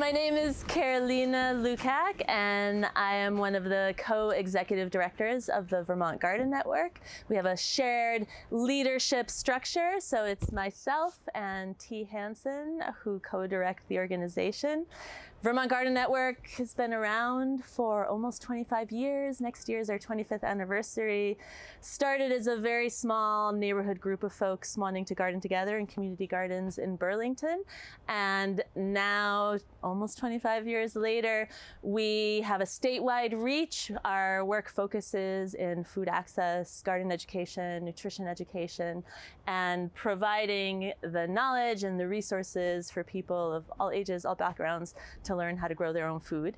My name is Carolina Lukac, and I am one of the co-executive directors of the Vermont Garden Network. We have a shared leadership structure, so it's myself and T. Hansen who co-direct the organization. Vermont Garden Network has been around for almost 25 years. Next year is our 25th anniversary. Started as a very small neighborhood group of folks wanting to garden together in community gardens in Burlington. And now, almost 25 years later, we have a statewide reach. Our work focuses in food access, garden education, nutrition education, and providing the knowledge and the resources for people of all ages, all backgrounds, to learn how to grow their own food.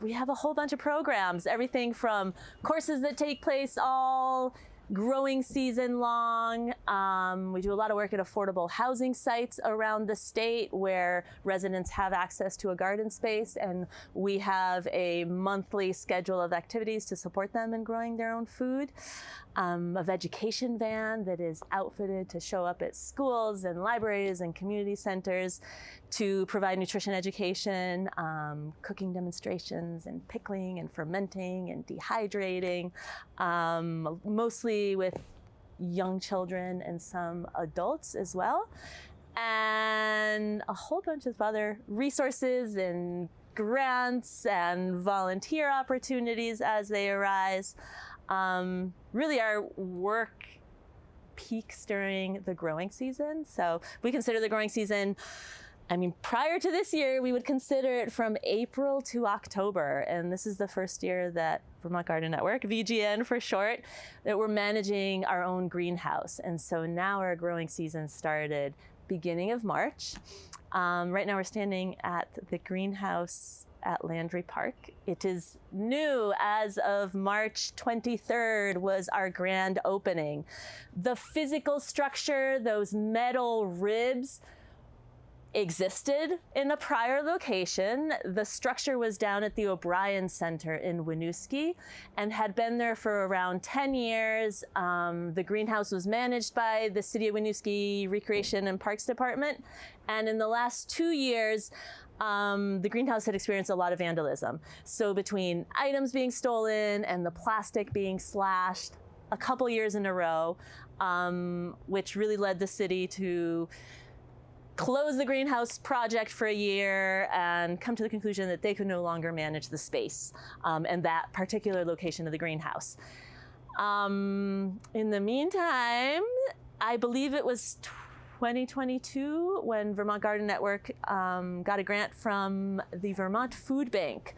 We have a whole bunch of programs, everything from courses that take place all growing season long. We do a lot of work at affordable housing sites around the state where residents have access to a garden space, and we have a monthly schedule of activities to support them in growing their own food. A vegetation van that is outfitted to show up at schools and libraries and community centers to provide nutrition education, cooking demonstrations and pickling and fermenting and dehydrating, mostly with young children and some adults as well, and a whole bunch of other resources and grants and volunteer opportunities as they arise. Really, our work peaks during the growing season. So we consider the growing season, prior to this year, we would consider it from April to October. And this is the first year that Vermont Garden Network, VGN for short, that we're managing our own greenhouse. And so now our growing season started beginning of March. Right now we're standing at the greenhouse at Landry Park. It is new. As of March 23rd was our grand opening. The physical structure, those metal ribs, existed in a prior location. The structure was down at the O'Brien Center in Winooski and had been there for around 10 years. The greenhouse was managed by the City of Winooski Recreation and Parks Department. And in the last 2 years, the greenhouse had experienced a lot of vandalism. So between items being stolen and the plastic being slashed a couple years in a row, which really led the city to close the greenhouse project for a year and come to the conclusion that they could no longer manage the space and that particular location of the greenhouse. In the meantime, I believe it was 2022 when Vermont Garden Network got a grant from the Vermont Foodbank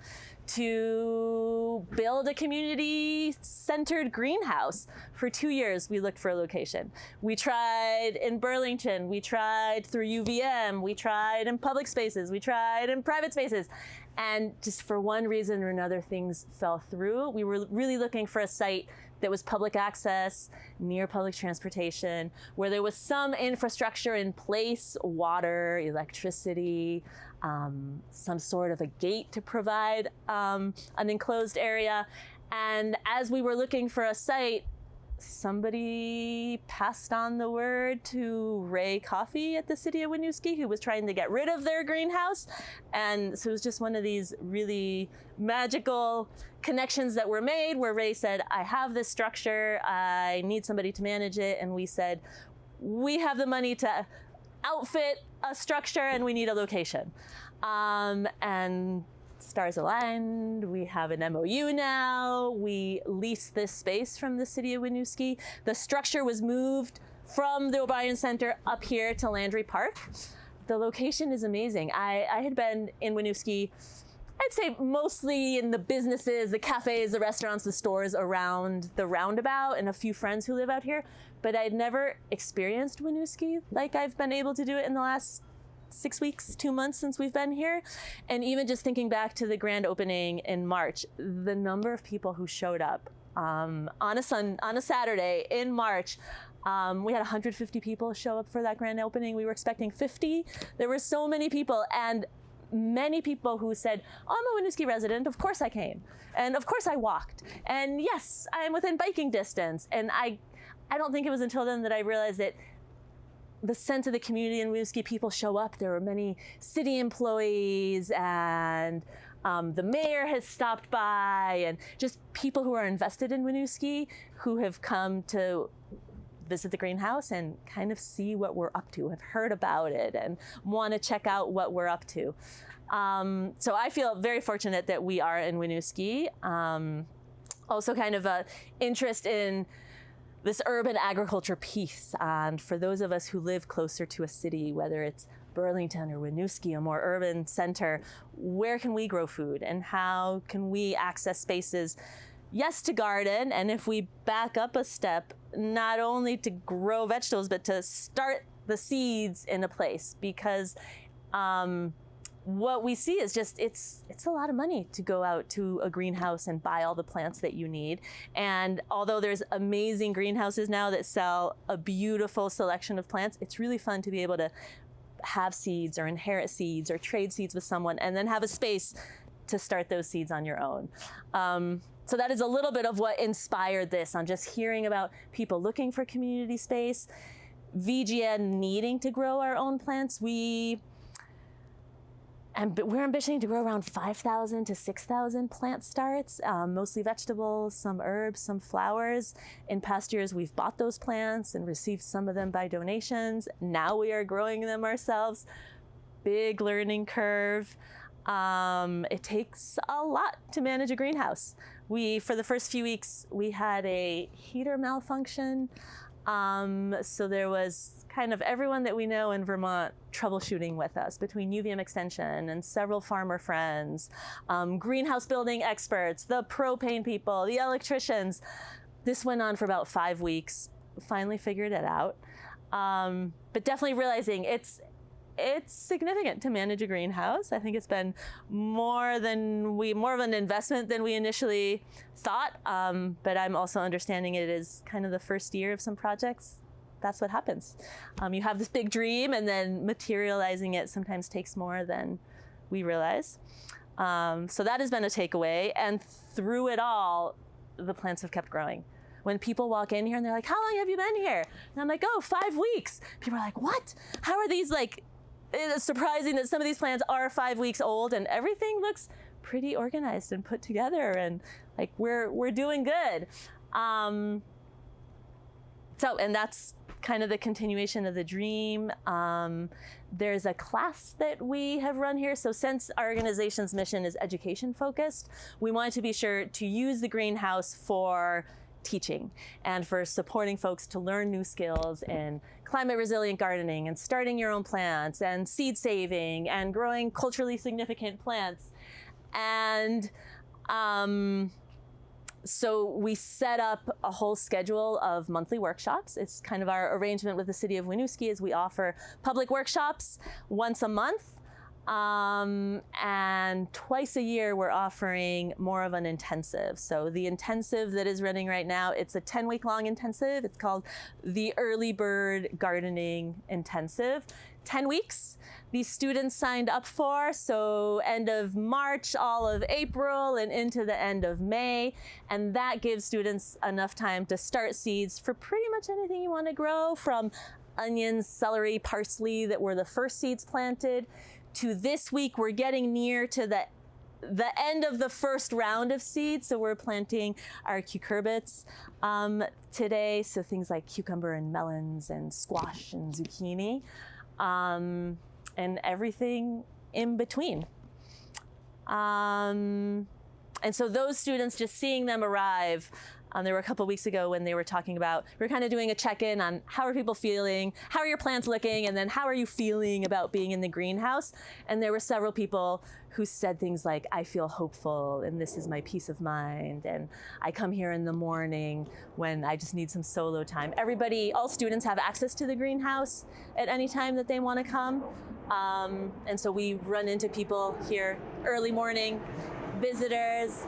to build a community-centered greenhouse. For 2 years, we looked for a location. We tried in Burlington, we tried through UVM, we tried in public spaces, we tried in private spaces. And just for one reason or another, things fell through. We were really looking for a site that was public access, near public transportation, where there was some infrastructure in place, water, electricity, some sort of a gate to provide an enclosed area. And as we were looking for a site, somebody passed on the word to Ray Coffey at the City of Winooski, who was trying to get rid of their greenhouse. And so it was just one of these really magical connections that were made where Ray said, I have this structure, I need somebody to manage it. And we said, we have the money to outfit a structure and we need a location. And stars aligned. We have an MOU now. We lease this space from the City of Winooski. The structure was moved from the O'Brien Center up here to Landry Park. The location is amazing. I had been in Winooski, I'd say mostly in the businesses, the cafes, the restaurants, the stores around the roundabout, and a few friends who live out here, but I'd never experienced Winooski like I've been able to do it in the last 6 weeks, 2 months since we've been here. And even just thinking back to the grand opening in March, the number of people who showed up on a Saturday in March, we had 150 people show up for that grand opening. We were expecting 50. There were so many people, and many people who said, oh, I'm a Winooski resident, of course I came. And of course I walked. And yes, I'm within biking distance. And I don't think it was until then that I realized that the sense of the community in Winooski. People show up. There were many city employees, and the mayor has stopped by, and just people who are invested in Winooski who have come to visit the greenhouse and kind of see what we're up to, have heard about it, and want to check out what we're up to. So I feel very fortunate that we are in Winooski. Also kind of an interest in this urban agriculture piece. And for those of us who live closer to a city, whether it's Burlington or Winooski, a more urban center, where can we grow food and how can we access spaces, yes, to garden, and if we back up a step, not only to grow vegetables, but to start the seeds in a place, because what we see is just, it's a lot of money to go out to a greenhouse and buy all the plants that you need. And although there's amazing greenhouses now that sell a beautiful selection of plants, it's really fun to be able to have seeds or inherit seeds or trade seeds with someone and then have a space to start those seeds on your own. So that is a little bit of what inspired this, on just hearing about people looking for community space, VGN needing to grow our own plants. We're ambitioning to grow around 5,000 to 6,000 plant starts, mostly vegetables, some herbs, some flowers. In past years, we've bought those plants and received some of them by donations. Now we are growing them ourselves. Big learning curve. It takes a lot to manage a greenhouse. For the first few weeks, we had a heater malfunction. So there was kind of everyone that we know in Vermont troubleshooting with us, between UVM Extension and several farmer friends, greenhouse building experts, the propane people, the electricians. This went on for about 5 weeks. Finally figured it out. But definitely realizing it's significant to manage a greenhouse. I think it's been more of an investment than we initially thought. But I'm also understanding it is kind of the first year of some projects. That's what happens. You have this big dream, and then materializing it sometimes takes more than we realize. So that has been a takeaway. And through it all, the plants have kept growing. When people walk in here and they're like, "How long have you been here?" And I'm like, "Oh, 5 weeks." People are like, "What? How are these like?" It's surprising that some of these plants are 5 weeks old, and everything looks pretty organized and put together, and like we're doing good. And that's kind of the continuation of the dream. There's a class that we have run here. So since our organization's mission is education focused, we wanted to be sure to use the greenhouse for teaching and for supporting folks to learn new skills in climate resilient gardening and starting your own plants and seed saving and growing culturally significant plants. And so we set up a whole schedule of monthly workshops. It's kind of our arrangement with the city of Winooski, is we offer public workshops once a month. And twice a year, we're offering more of an intensive. So the intensive that is running right now, it's a 10-week long intensive. It's called the Early Bird Gardening Intensive. 10 weeks. These students signed up for, so end of March, all of April, and into the end of May. And that gives students enough time to start seeds for pretty much anything you want to grow, from onions, celery, parsley that were the first seeds planted, to this week we're getting near to the end of the first round of seeds. So we're planting our cucurbits today. So things like cucumber and melons and squash and zucchini. And everything in between. And so those students, just seeing them arrive, there were a couple of weeks ago when they were talking about, we were kind of doing a check-in on how are people feeling, how are your plants looking, and then how are you feeling about being in the greenhouse? And there were several people who said things like, "I feel hopeful, and this is my peace of mind, and I come here in the morning when I just need some solo time." All students have access to the greenhouse at any time that they want to come. And so we run into people here early morning, visitors,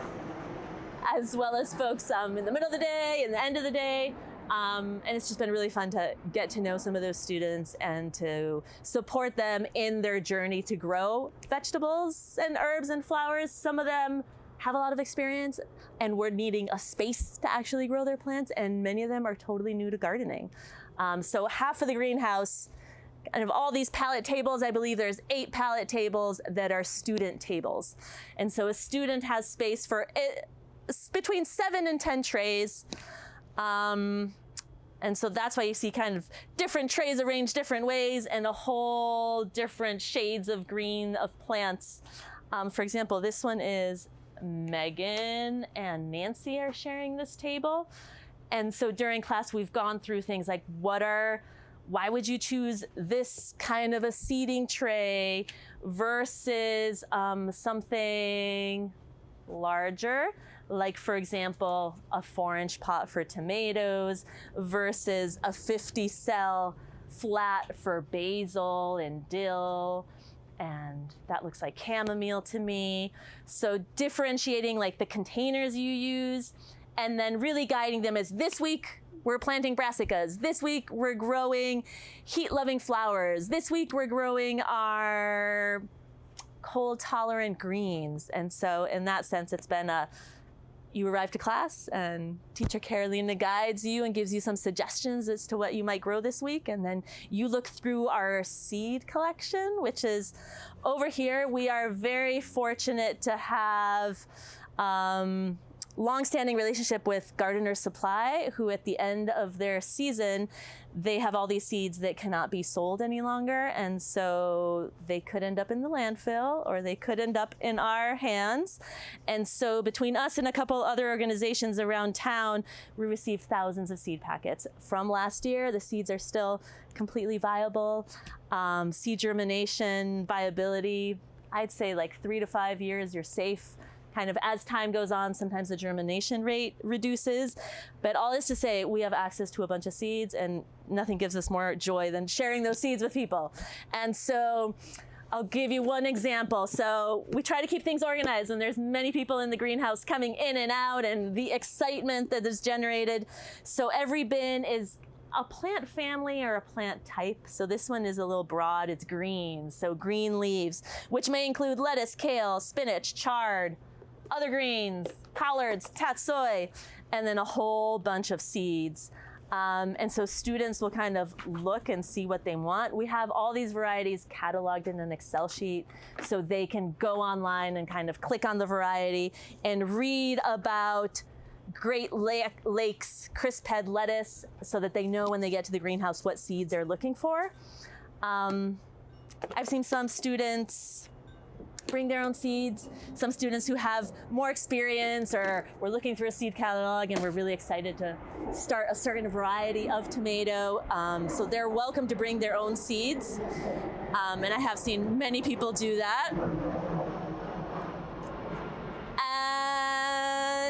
as well as folks in the middle of the day and the end of the day. And it's just been really fun to get to know some of those students and to support them in their journey to grow vegetables and herbs and flowers. Some of them have a lot of experience and were needing a space to actually grow their plants, and many of them are totally new to gardening. So half of the greenhouse kind of all these pallet tables. I believe there's 8 pallet tables that are student tables. And so a student has space for between 7 and 10 trays. And so that's why you see kind of different trays arranged different ways and a whole different shades of green of plants. For example, this one is Megan and Nancy are sharing this table. And so during class, we've gone through things like why would you choose this kind of a seating tray versus something larger? Like, for example, a 4-inch pot for tomatoes versus a 50-cell flat for basil and dill. And that looks like chamomile to me. So differentiating like the containers you use and then really guiding them as this week we're planting brassicas. This week we're growing heat-loving flowers. This week we're growing our cold-tolerant greens. And so in that sense, it's been you arrive to class and teacher Carolina guides you and gives you some suggestions as to what you might grow this week. And then you look through our seed collection, which is over here. We are very fortunate to have long-standing relationship with Gardener Supply, who at the end of their season, they have all these seeds that cannot be sold any longer. And so they could end up in the landfill or they could end up in our hands. And so between us and a couple other organizations around town, we received thousands of seed packets from last year. The seeds are still completely viable. Seed germination, viability, I'd say like 3 to 5 years, you're safe. Kind of as time goes on, sometimes the germination rate reduces. But all is to say, we have access to a bunch of seeds and nothing gives us more joy than sharing those seeds with people. And so I'll give you one example. So we try to keep things organized and there's many people in the greenhouse coming in and out and the excitement that is generated. So every bin is a plant family or a plant type. So this one is a little broad, it's green. So green leaves, which may include lettuce, kale, spinach, chard, other greens, collards, tatsoi, and then a whole bunch of seeds. And so students will kind of look and see what they want. We have all these varieties cataloged in an Excel sheet so they can go online and kind of click on the variety and read about Great Lakes crisp head lettuce so that they know when they get to the greenhouse what seeds they're looking for. I've seen some students bring their own seeds. Some students who have more experience or we're looking through a seed catalog and we're really excited to start a certain variety of tomato. So they're welcome to bring their own seeds. And I have seen many people do that.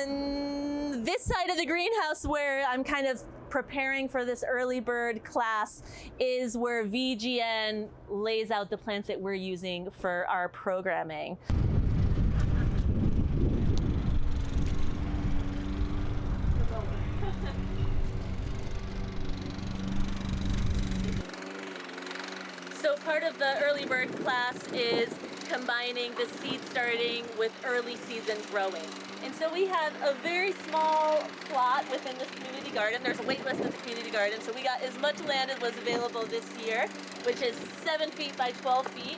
And this side of the greenhouse where I'm kind of preparing for this early bird class is where VGN lays out the plants that we're using for our programming. So part of the early bird class is combining the seed starting with early season growing. And so we have a very small plot within this community garden. There's a wait list at the community garden. So we got as much land as was available this year, which is 7 feet by 12 feet.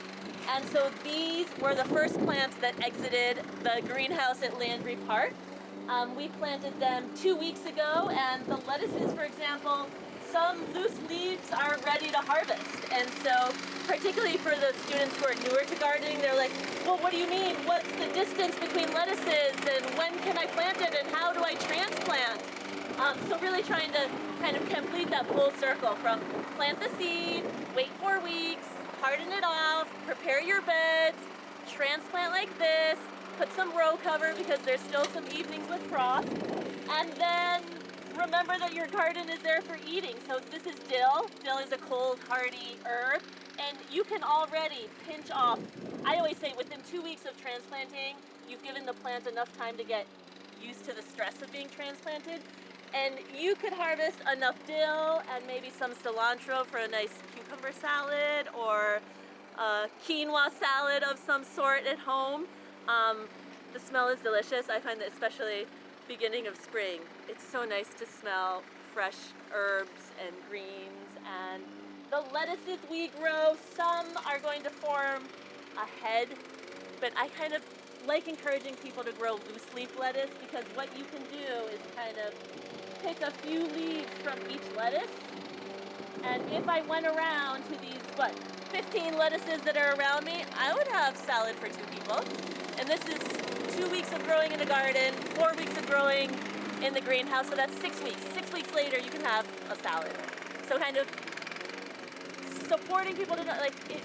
And so these were the first plants that exited the greenhouse at Landry Park. We planted them 2 weeks ago, and the lettuces, for example, some loose leaves are ready to harvest. And so particularly for the students who are newer to gardening, they're like, well, what do you mean? What's the distance between lettuces and when can I plant it and how do I transplant? So really trying to kind of complete that full circle from plant the seed, wait 4 weeks, harden it off, prepare your beds, transplant like this, put some row cover because there's still some evenings with frost, and then remember that your garden is there for eating. So this is dill. Dill is a cold, hardy herb, and you can already pinch off. I always say within 2 weeks of transplanting, you've given the plant enough time to get used to the stress of being transplanted, and you could harvest enough dill and maybe some cilantro for a nice cucumber salad or a quinoa salad of some sort at home. The smell is delicious. I find that especially beginning of spring, it's so nice to smell fresh herbs and greens, and The lettuces we grow, some are going to form a head, but I kind of like encouraging people to grow loose leaf lettuce, because what you can do is kind of pick a few leaves from each lettuce. And if I went around to these, 15 lettuces that are around me, I would have salad for 2 people. And this is 2 weeks of growing in a garden, 4 weeks of growing in the greenhouse, so that's 6 weeks. 6 weeks later, you can have a salad. So kind of supporting people to know, like, it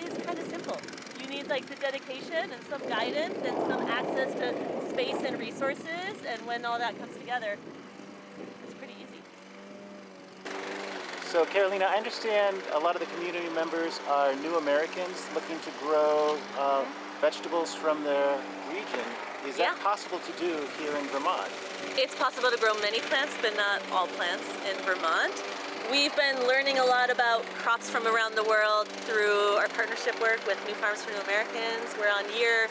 is kind of simple. You need like the dedication and some guidance and some access to space and resources, and when all that comes together, it's pretty easy. So Carolina, I understand a lot of the community members are new Americans looking to grow vegetables from their region. Is that possible to do here in Vermont? It's possible to grow many plants, but not all plants in Vermont. We've been learning a lot about crops from around the world through our partnership work with New Farms for New Americans. We're on year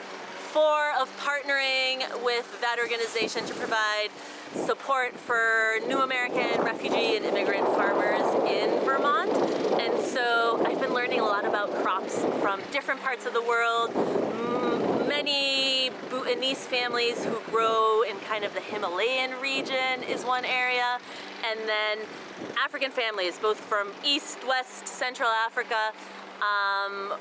4 of partnering with that organization to provide support for new American refugee and immigrant farmers in Vermont. And so I've been learning a lot about crops from different parts of the world. Many Bhutanese families who grow in kind of the Himalayan region is one area, and then African families, both from East, West, Central Africa,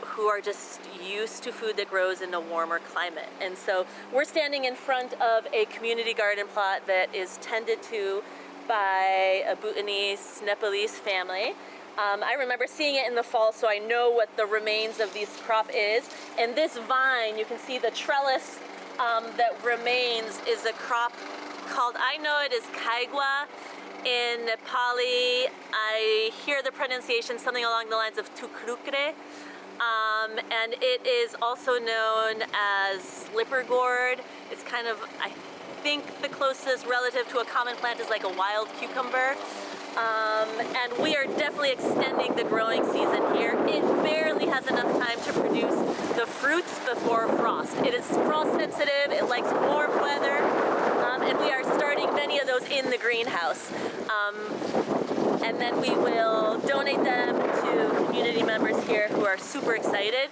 who are just used to food that grows in a warmer climate. And so we're standing in front of a community garden plot that is tended to by a Bhutanese, Nepalese family. I remember seeing it in the fall, so I know what the remains of this crop is. And this vine, you can see the trellis that remains, is a crop called, I know it is kaigwa. In Nepali, I hear the pronunciation something along the lines of tukrukre, and it is also known as slipper gourd. It's kind of, I think the closest relative to a common plant is like a wild cucumber. And we are definitely extending the growing season here. It barely has enough time to produce the fruits before frost. It is frost sensitive, it likes warm weather, and we are starting many of those in the greenhouse. And then we will donate them to community members here who are super excited.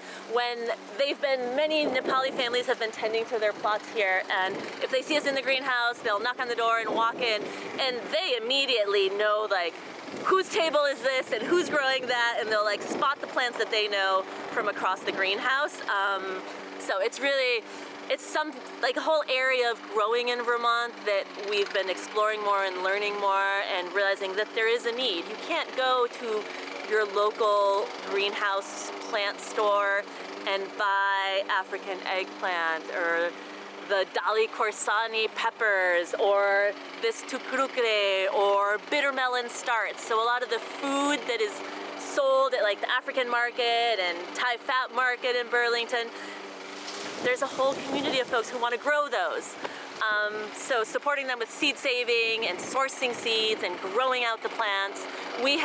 Many Nepali families have been tending to their plots here, and if they see us in the greenhouse, they'll knock on the door and walk in, and they immediately know, like, whose table is this and who's growing that, and they'll like spot the plants that they know from across the greenhouse. So it's some like a whole area of growing in Vermont that we've been exploring more and learning more and realizing that there is a need. You can't go to your local greenhouse plant store and buy African eggplant or the Dali Corsani peppers or this tukrukre or bitter melon starts. So a lot of the food that is sold at like the African market and Thai Fat Market in Burlington, there's a whole community of folks who want to grow those. So supporting them with seed saving and sourcing seeds and growing out the plants. We're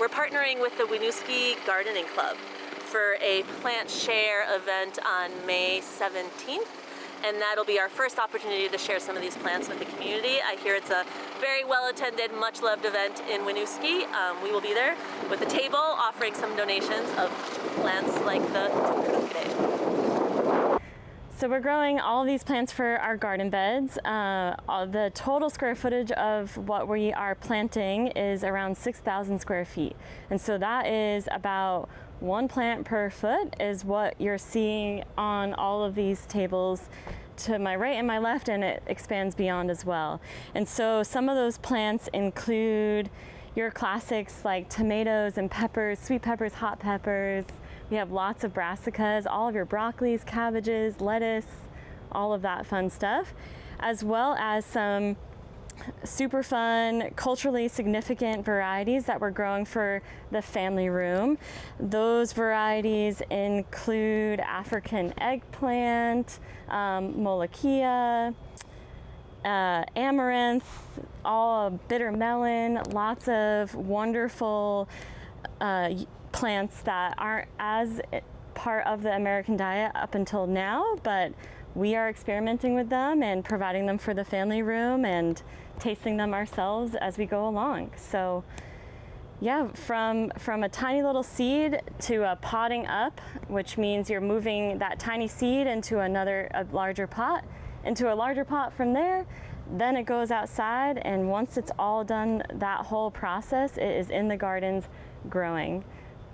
partnering with the Winooski Gardening Club for a plant share event on May 17th. And that'll be our first opportunity to share some of these plants with the community. I hear it's a very well-attended, much-loved event in Winooski. We will be there with a table offering some donations of plants like the tukrukre. So we're growing all of these plants for our garden beds. The total square footage of what we are planting is around 6,000 square feet. And so that is about 1 plant per foot is what you're seeing on all of these tables to my right and my left, and it expands beyond as well. And so some of those plants include your classics like tomatoes and peppers, sweet peppers, hot peppers. We have lots of brassicas, all of your broccolis, cabbages, lettuce, all of that fun stuff, as well as some super fun, culturally significant varieties that we're growing for the family room. Those varieties include African eggplant, molokia, amaranth, all bitter melon, lots of wonderful plants that aren't as part of the American diet up until now, but we are experimenting with them and providing them for the family room and tasting them ourselves as we go along. So Yeah, from a tiny little seed to a potting up, which means you're moving that tiny seed into a larger pot, into a larger pot from there. Then it goes outside, and once it's all done, that whole process, it is in the gardens growing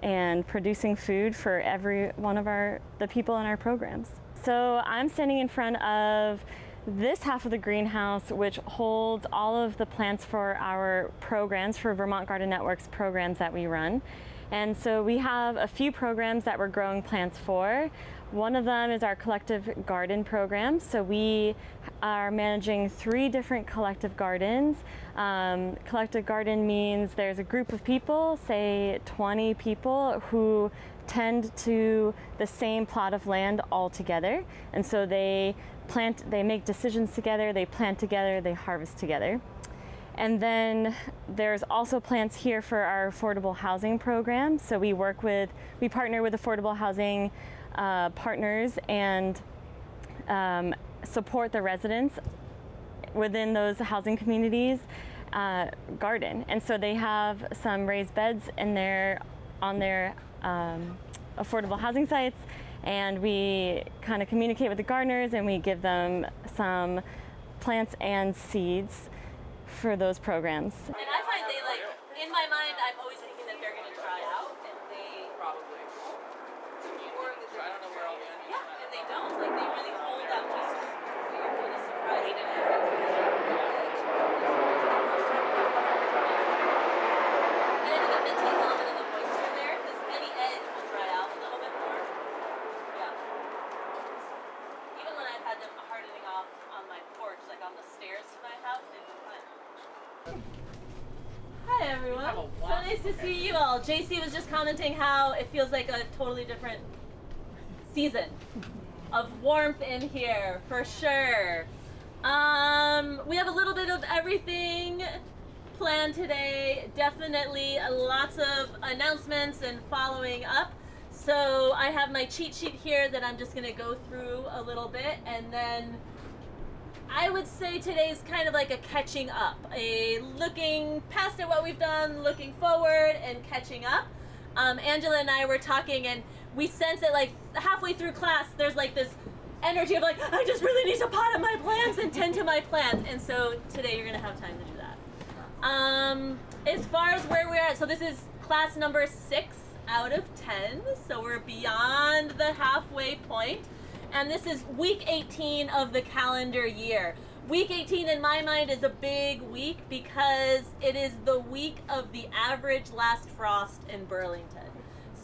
and producing food for every one of the people in our programs. So I'm standing in front of this half of the greenhouse, which holds all of the plants for our programs, for Vermont Garden Network's programs that we run. And so we have a few programs that we're growing plants for. One of them is our collective garden program. So we are managing 3 different collective gardens. Collective garden means there's a group of people, say 20 people, who tend to the same plot of land all together. And so they make decisions together, they plant together, they harvest together. And then there's also plants here for our affordable housing program. So we partner with affordable housing partners and support the residents within those housing communities garden. And so they have some raised beds on their affordable housing sites, and we kind of communicate with the gardeners and we give them some plants and seeds for those programs. And I find they in my mind, I'm always thinking that they're going to dry out, and they Probably. or that I don't know where I'll end. yeah, and they don't. They really hold out just you're kind of surprised. And I think it maintains a little bit of the moisture there, because any edge will dry out a little bit more. Yeah. Even when I've had them hardening off on my porch, like on the stairs to my house, they've been fine. Hi everyone. So nice to see you all. JC was just commenting how it feels like a totally different season of warmth in here, for sure. We have a little bit of everything planned today. Definitely lots of announcements and following up. So I have my cheat sheet here that I'm just going to go through a little bit, and then I would say today's kind of like a catching up, a looking past at what we've done, looking forward, and catching up. Angela and I were talking, and we sense that like halfway through class, there's like this energy of like, I just really need to pot up my plants and tend to my plants. And so today you're gonna have time to do that. As far as where we're at, so this is class number 6 out of 10. So we're beyond the halfway point. And this is week 18 of the calendar year. Week 18 in my mind is a big week because it is the week of the average last frost in Burlington.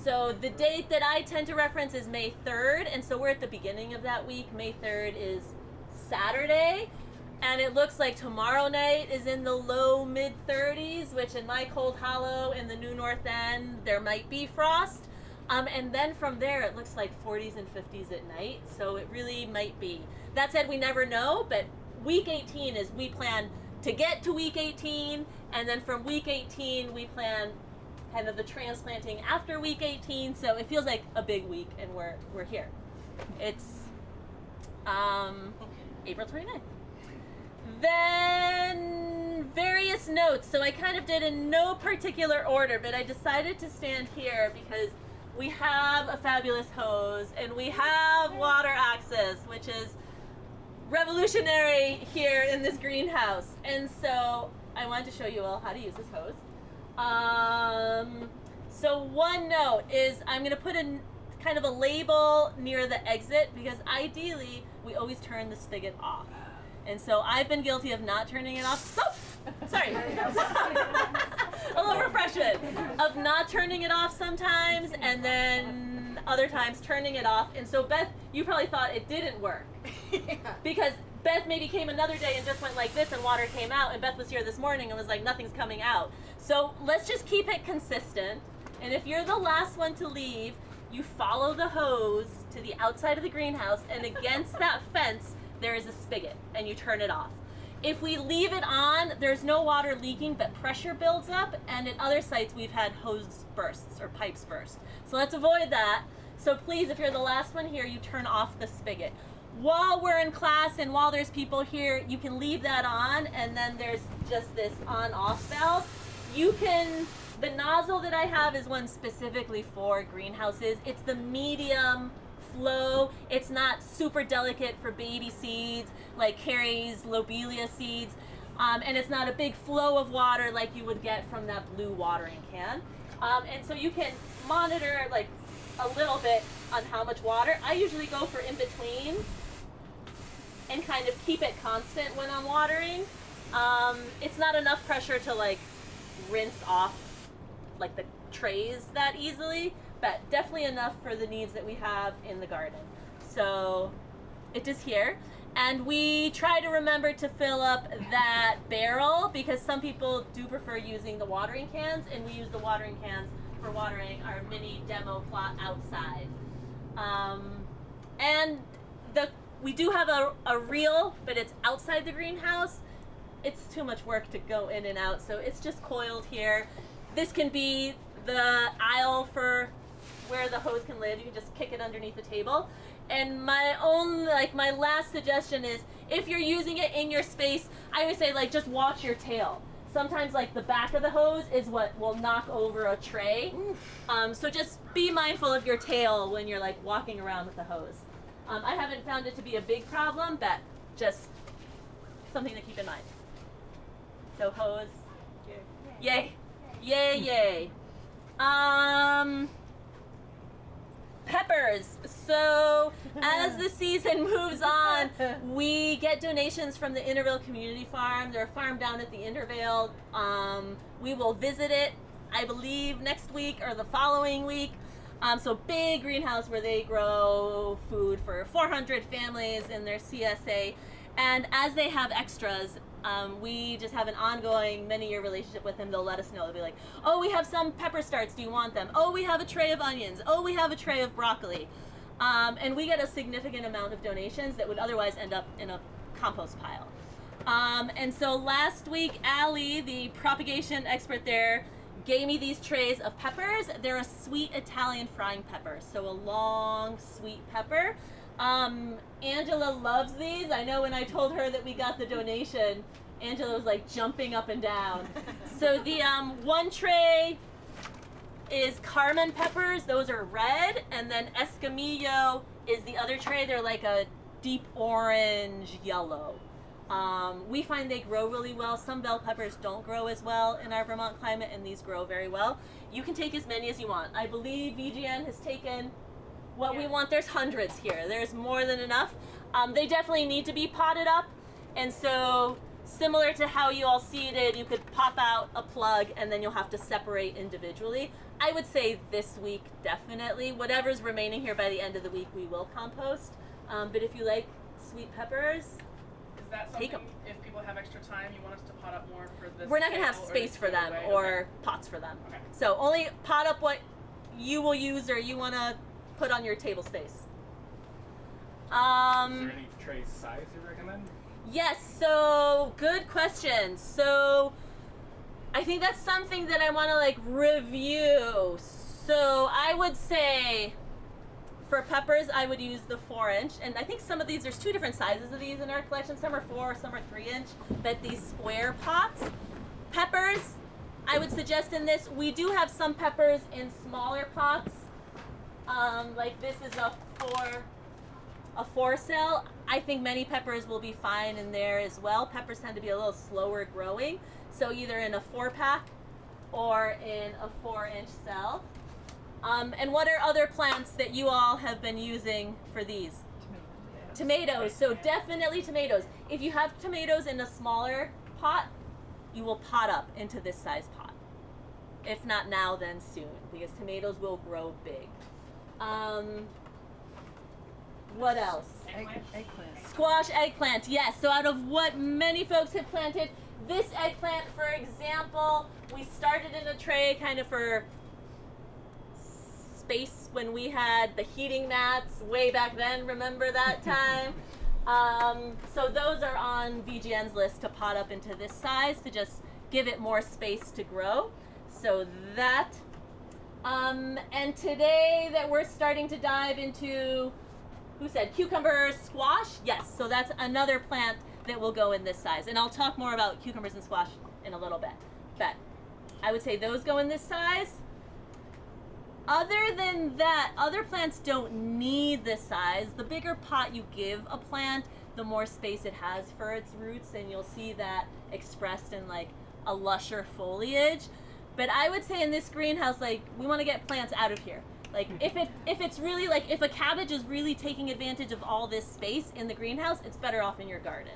So the date that I tend to reference is May 3rd, and so we're at the beginning of that week. May 3rd is Saturday, and it looks like tomorrow night is in the low mid 30s, which in my cold hollow in the New North End, there might be frost. And then from there, it looks like 40s and 50s at night, so it really might be. That said, we never know, but week 18 is we plan to get to week 18, and then from week 18, we plan kind of the transplanting after week 18, so it feels like a big week, and we're here. It's April 29th. Then various notes. So I kind of did in no particular order, but I decided to stand here because we have a fabulous hose and we have water access, which is revolutionary here in this greenhouse. And so I wanted to show you all how to use this hose. So one note is I'm going to put a kind of a label near the exit because ideally we always turn the spigot off. And so I've been guilty of not turning it off. Oh, sorry. A little refreshment of not turning it off sometimes, and then other times turning it off. And so Beth, you probably thought it didn't work. Yeah. Because Beth maybe came another day and just went like this and water came out, and Beth was here this morning and was like, nothing's coming out. So let's just keep it consistent. And if you're the last one to leave, you follow the hose to the outside of the greenhouse, and against that fence, there is a spigot, and you turn it off. If we leave it on, there's no water leaking, but pressure builds up, and at other sites we've had hose bursts or pipes burst. So let's avoid that. So please, if you're the last one here, you turn off the spigot. While we're in class and while there's people here, you can leave that on, and then there's just this on-off valve. You can, the nozzle that I have is one specifically for greenhouses. It's the medium flow. It's not super delicate for baby seeds like Carrie's lobelia seeds. And it's not a big flow of water like you would get from that blue watering can. And so you can monitor like a little bit on how much water. I usually go for in between and kind of keep it constant when I'm watering. It's not enough pressure to like rinse off like the trays that easily, but definitely enough for the needs that we have in the garden. So it is here. And we try to remember to fill up that barrel because some people do prefer using the watering cans, and we use the watering cans for watering our mini demo plot outside. And we do have a reel, but it's outside the greenhouse. It's too much work to go in and out, so it's just coiled here. This can be the aisle for where the hose can live. You can just kick it underneath the table. And my last suggestion is, if you're using it in your space, I would say like just watch your tail. Sometimes like the back of the hose is what will knock over a tray. So just be mindful of your tail when you're like walking around with the hose. I haven't found it to be a big problem, but just something to keep in mind. So hose, yay, yay, yay. Peppers. So as the season moves on, we get donations from the Intervale Community Farm. They're a farm down at the Intervale. We will visit it, I believe, next week or the following week. So big greenhouse where they grow food for 400 families in their CSA. And as they have extras, we just have an ongoing many-year relationship with them. They'll let us know. They'll be like, oh, we have some pepper starts. Do you want them? Oh, we have a tray of onions. Oh, we have a tray of broccoli. And we get a significant amount of donations that would otherwise end up in a compost pile. And so last week, Allie, the propagation expert there, gave me these trays of peppers. They're a sweet Italian frying pepper, so a long, sweet pepper. Angela loves these. I know when I told her that we got the donation, Angela was like jumping up and down. So the one tray is Carmen peppers. Those are red. And then Escamillo is the other tray. They're like a deep orange yellow. We find they grow really well. Some bell peppers don't grow as well in our Vermont climate, and these grow very well. You can take as many as you want. I believe VGN has taken what we want. There's hundreds here. There's more than enough. They definitely need to be potted up, and so similar to how you all seeded, you could pop out a plug and then you'll have to separate individually. I would say this week definitely. Whatever's remaining here by the end of the week we will compost. But if you like sweet peppers, is that something, if people have extra time, you want us to pot up more for this? We're not going to have space for them or pots for them. Okay. So only pot up what you will use or you want to put on your table space. Is there any tray size you recommend? Yes, so good question. So I think that's something that I want to like review. So I would say for peppers, I would use the 4-inch. And I think some of these, there's two different sizes of these in our collection. Some are 4, some are 3-inch, but these square pots. Peppers, I would suggest in this, we do have some peppers in smaller pots. Like this is a 4 cell. I think many peppers will be fine in there as well. Peppers tend to be a little slower growing, so either in a 4-pack or in a 4-inch cell. And what are other plants that you all have been using for these? Tomatoes. So definitely tomatoes. If you have tomatoes in a smaller pot, you will pot up into this size pot. If not now, then soon, because tomatoes will grow big. What else? Eggplant. Squash, eggplant, yes. So out of what many folks have planted, this eggplant, for example, we started in a tray kind of for space when we had the heating mats way back then. Remember that time? So those are on VGN's list to pot up into this size to just give it more space to grow. So that. And today that we're starting to dive into, who said cucumbers, squash? Yes, so that's another plant that will go in this size. And I'll talk more about cucumbers and squash in a little bit. But I would say those go in this size. Other than that, other plants don't need this size. The bigger pot you give a plant, the more space it has for its roots, and you'll see that expressed in like a lusher foliage. But I would say in this greenhouse, like, we want to get plants out of here. Like, if it's really like, if a cabbage is really taking advantage of all this space in the greenhouse, it's better off in your garden.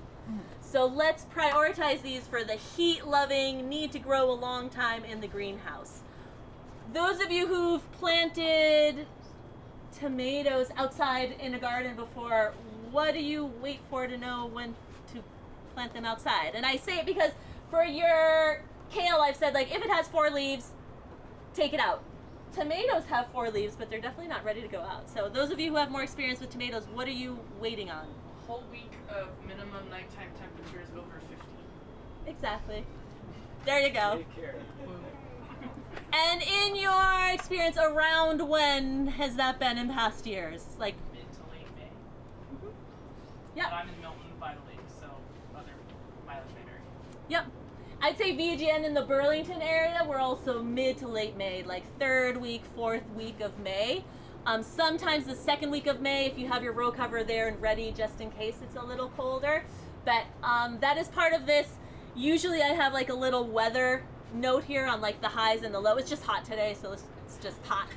So let's prioritize these for the heat-loving, need to grow a long time in the greenhouse. Those of you who've planted tomatoes outside in a garden before, what do you wait for to know when to plant them outside? And I say it because for your kale, I've said, like, if it has 4 leaves, take it out. Tomatoes have 4 leaves, but they're definitely not ready to go out. So those of you who have more experience with tomatoes, what are you waiting on? A whole week of minimum nighttime temperatures over 50. Exactly. There you go. Take care. And in your experience, around when has that been in past years? Like, Mid to late May. Yep. But I'm in Milton by the lake, so other mileage may vary. Yep. I'd say VGN in the Burlington area, we're also mid to late May, like 3rd week, 4th week of May. Sometimes the 2nd week of May, if you have your row cover there and ready just in case it's a little colder. But that is part of this. Usually I have like a little weather note here on like the highs and the lows. It's just hot today, so it's just hot.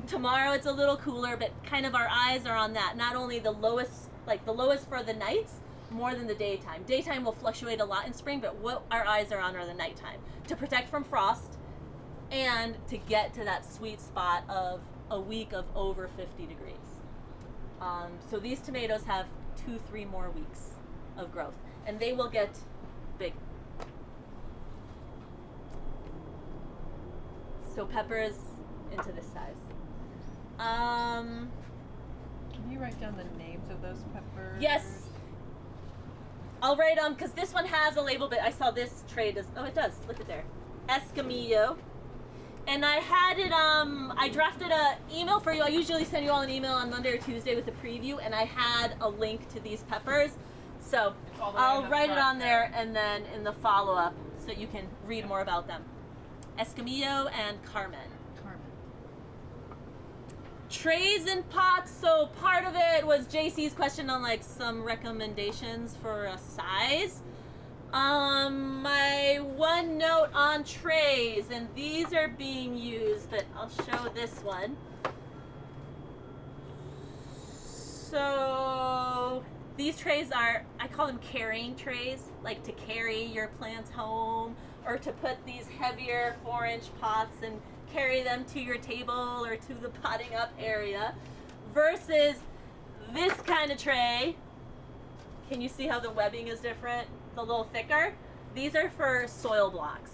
Tomorrow it's a little cooler, but kind of our eyes are on that. Not only the lowest, like the lowest for the nights, more than the daytime. Daytime will fluctuate a lot in spring, but what our eyes are on are the nighttime. To protect from frost and to get to that sweet spot of a week of over 50 degrees. So these tomatoes have 2-3 more weeks of growth, and they will get big. So peppers into this size. Can you write down the names of those peppers? Yes. I'll write because this one has a label, but I saw this tray does. Oh, it does. Look at there. Escamillo. And I had it. I drafted a email for you. I usually send you all an email on Monday or Tuesday with a preview, and I had a link to these peppers. So all the way I'll in the write it front on there, and then in the follow-up, so you can read more about them. Escamillo and Carmen. Trays and pots, so part of it was JC's question on like some recommendations for a size. My one note on trays, and these are being used, but I'll show this one. So these trays are, I call them carrying trays, like to carry your plants home or to put these heavier 4-inch pots and carry them to your table or to the potting up area, versus this kind of tray. Can you see how the webbing is different? It's a little thicker. These are for soil blocks.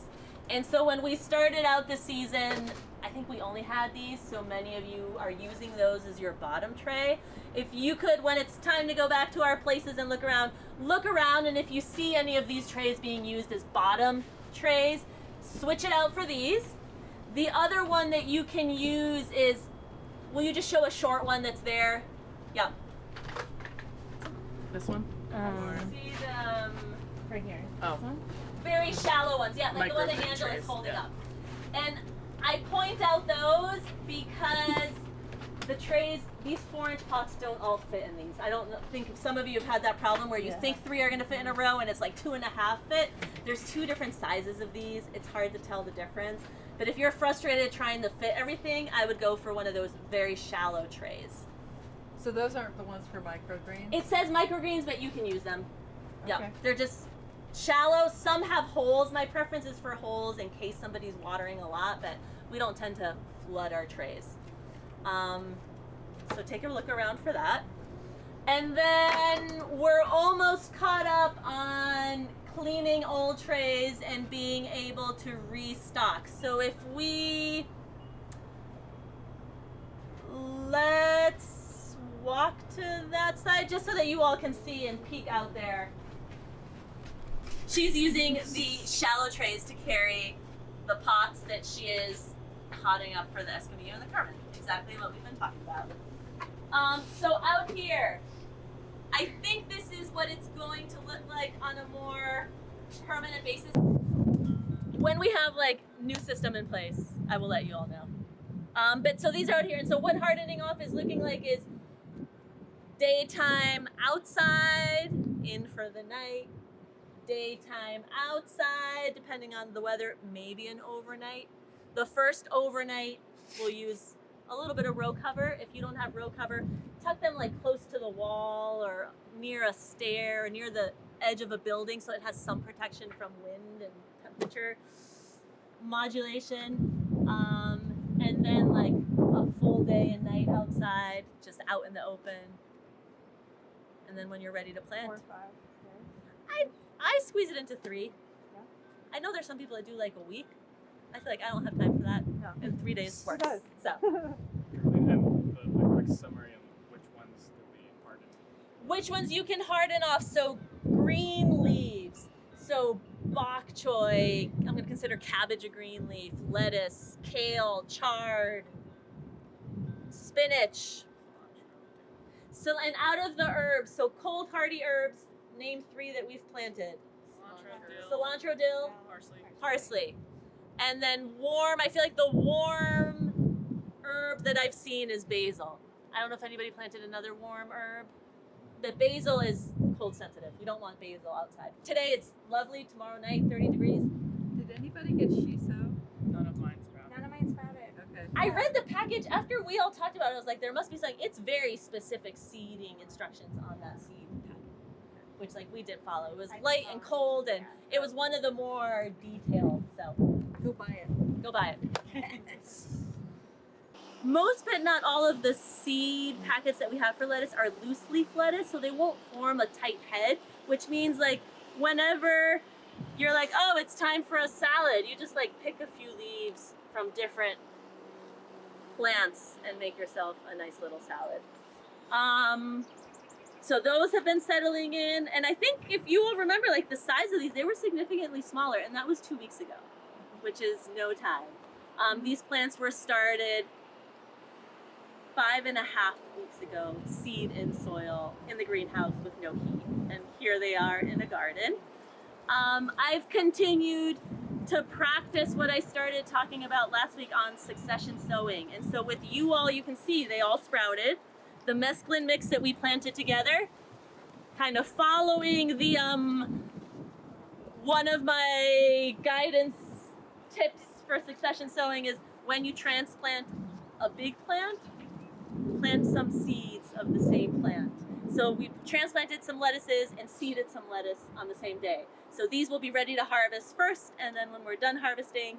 And so when we started out this season, I think we only had these, so many of you are using those as your bottom tray. If you could, when it's time to go back to our places and look around, and if you see any of these trays being used as bottom trays, switch it out for these. The other one that you can use is, will you just show a short one that's there? Yep. This one? See them Right here. Oh. very shallow ones. Yeah, like the one that Micro Angela is trays, holding yeah. up. And I point out those because the trays, these 4-inch pots don't all fit in these. I don't think some of you have had that problem where you think 3 are going to fit in a row and it's like 2.5 fit. There's 2 different sizes of these. It's hard to tell the difference. But if you're frustrated trying to fit everything, I would go for one of those very shallow trays. So those aren't the ones for microgreens? It says microgreens, but you can use them. Okay. Yeah, they're just shallow. Some have holes. My preference is for holes in case somebody's watering a lot, but we don't tend to flood our trays. So take a look around for that. And then we're almost caught up on cleaning old trays and being able to restock. So if we, let's walk to that side just so that you all can see and peek out there. She's using the shallow trays to carry the pots that she is potting up for the Escamillo and the Carmen. Exactly what we've been talking about. So out here, I think this is what it's going to look like on a more permanent basis. When we have like new system in place. I will let you all know. But so these are out here, and so what hardening off is looking like is daytime outside, in for the night, daytime outside, depending on the weather, maybe an overnight. The first overnight, we'll use a little bit of row cover. If you don't have row cover, tuck them like close to the wall or near a stair, or near the edge of a building, so it has some protection from wind and temperature modulation. And then like a full day and night outside, just out in the open. And then when you're ready to plant, 4 or 5. I squeeze it into 3. Yeah. I know there's some people that do like a week. I feel like I don't have time for that. No. And 3 days Who works. does? So, And the quick summary of which ones do we harden? which ones you can harden off? So green leaves. So bok choy. I'm gonna consider cabbage a green leaf. Lettuce, kale, chard, spinach. So, and out of the herbs, so cold hardy herbs, name 3 that we've planted. Cilantro, dill, parsley. And then warm, I feel like the warm herb that I've seen is basil. I don't know if anybody planted another warm herb. The basil is cold sensitive. You don't want basil outside. Today it's lovely, tomorrow night, 30 degrees. Did anybody get shiso? None of mine sprouted. None of mine sprouted. Okay. I read the package after we all talked about it. I was like, there must be something. It's very specific seeding instructions on that seed packet, which like we did follow. It was light and cold, and it was one of the more detailed. So Go buy it. go buy it. Most but not all of the seed packets that we have for lettuce are loose leaf lettuce, so they won't form a tight head, which means like whenever you're like, oh, it's time for a salad, you just like pick a few leaves from different plants and make yourself a nice little salad. So those have been settling in, and I think if you will remember, like the size of these, they were significantly smaller, and that was 2 weeks ago, which is no time. These plants were started 5.5 weeks ago, seed in soil in the greenhouse with no heat, and here they are in a garden. I've continued to practice what I started talking about last week on succession sowing, and so with you all, you can see they all sprouted. The mesclun mix that we planted together, kind of following the one of my guidance tips for succession sowing is when you transplant a big plant, plant some seeds of the same plant. So we transplanted some lettuces and seeded some lettuce on the same day. So these will be ready to harvest first, and then when we're done harvesting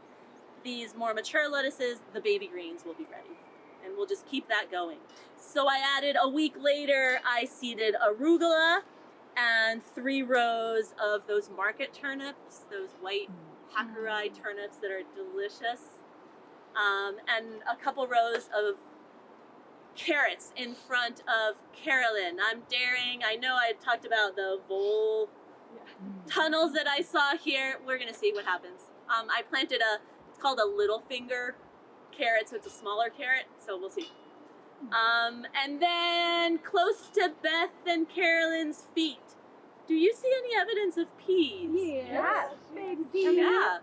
these more mature lettuces, the baby greens will be ready. And we'll just keep that going. So I added a week later, I seeded arugula and 3 rows of those market turnips, those white Hakurei turnips that are delicious, and a couple rows of carrots in front of Carolyn. I'm daring. I know I talked about the vole tunnels that I saw here. We're gonna see what happens. I planted it's called a little finger carrot, so it's a smaller carrot, so we'll see. And then close to Beth and Carolyn's feet, do you see any evidence of peas? Yes. Yeah.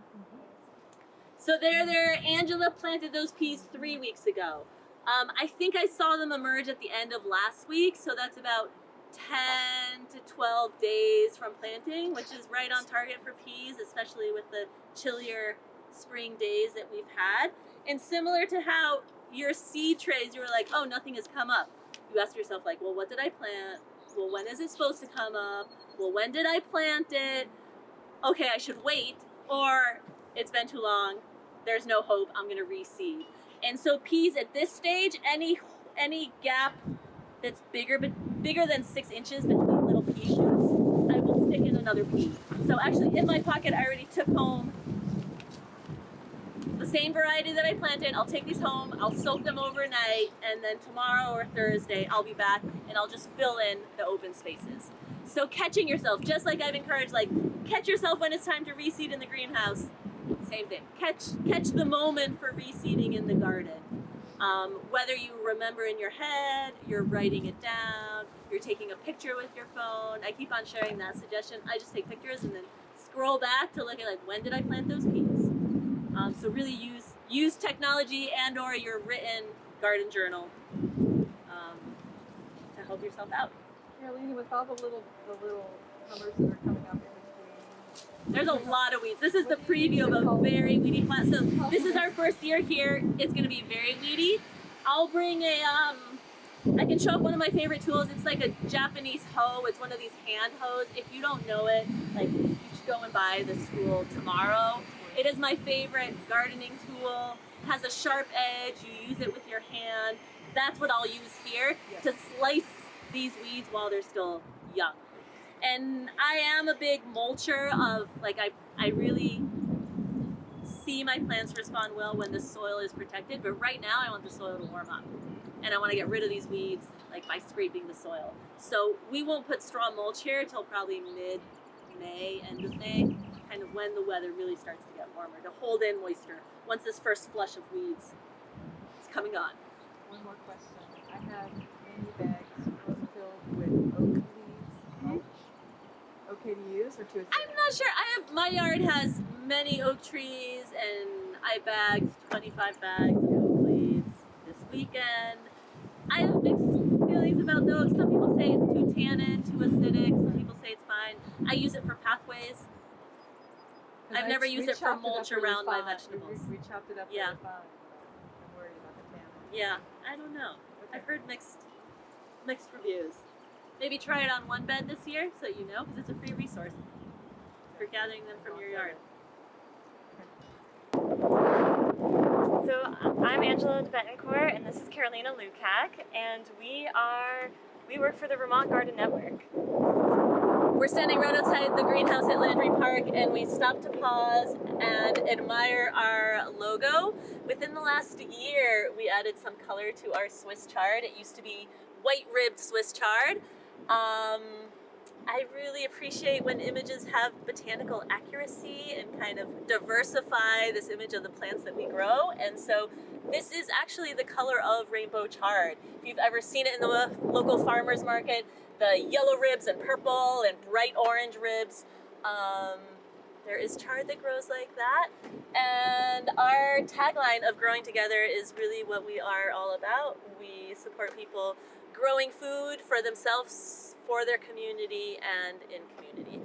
So there, Angela planted those peas 3 weeks ago. I think I saw them emerge at the end of last week, so that's about 10 to 12 days from planting, which is right on target for peas, especially with the chillier spring days that we've had. And similar to how your seed trays, you were like, oh, nothing has come up. You ask yourself, like, well, what did I plant? Well, when is it supposed to come up? Well, when did I plant it? Okay, I should wait, or it's been too long. There's no hope. I'm going to reseed. And so peas at this stage, any gap that's bigger than 6 inches between little pea shoots, I will stick in another pea. So actually, in my pocket, I already took home the same variety that I planted. I'll take these home, I'll soak them overnight, and then tomorrow or Thursday, I'll be back and I'll just fill in the open spaces. So catching yourself, just like I've encouraged, like catch yourself when it's time to reseed in the greenhouse. Same thing. Catch the moment for reseeding in the garden. Whether you remember in your head, you're writing it down, you're taking a picture with your phone. I keep on sharing that suggestion. I just take pictures and then scroll back to look at like when did I plant those peas. So really use technology and or your written garden journal to help yourself out. Carolina, with all the little numbers that are coming up in between. There's a lot of weeds. This is the preview of a very weedy plant. So this is our first year here. It's going to be very weedy. I'll bring I can show up one of my favorite tools. It's like a Japanese hoe. It's one of these hand hoes. If you don't know it, like, you should go and buy this tool tomorrow. It is my favorite gardening tool. It has a sharp edge. You use it with your hand. That's what I'll use here to slice these weeds while they're still young. And I am a big mulcher of, like, I really see my plants respond well when the soil is protected, but right now I want the soil to warm up. And I want to get rid of these weeds, like, by scraping the soil. So we won't put straw mulch here till probably mid-May, end of May, kind of when the weather really starts to get warmer, to hold in moisture once this first flush of weeds is coming on. One more question. I have many bags filled with oak leaves mulch. Okay to use or too acidic? I'm not sure. My yard has many oak trees, and I bagged 25 bags of oak leaves this weekend. I have mixed feelings about those. Some people say it's too tannin, too acidic. Some people say it's fine. I use it for pathways. I've never used it for mulch around my vegetables. We chopped it up really fine. I'm worried about the tannin. Yeah, I don't know. I've heard mixed reviews. Maybe try it on one bed this year so you know, because it's a free resource for gathering them from your yard. So I'm Angela de Betancourt, and this is Carolina Lukac, and we work for the Vermont Garden Network. We're standing right outside the greenhouse at Landry Park, and we stopped to pause and admire our logo. Within the last year, we added some color to our Swiss chard. It used to be white-ribbed Swiss chard. I really appreciate when images have botanical accuracy and kind of diversify this image of the plants that we grow. And so this is actually the color of rainbow chard. If you've ever seen it in the local farmer's market, the yellow ribs and purple and bright orange ribs, there is chard that grows like that. And our tagline of growing together is really what we are all about. We support people growing food for themselves, for their community, and in community.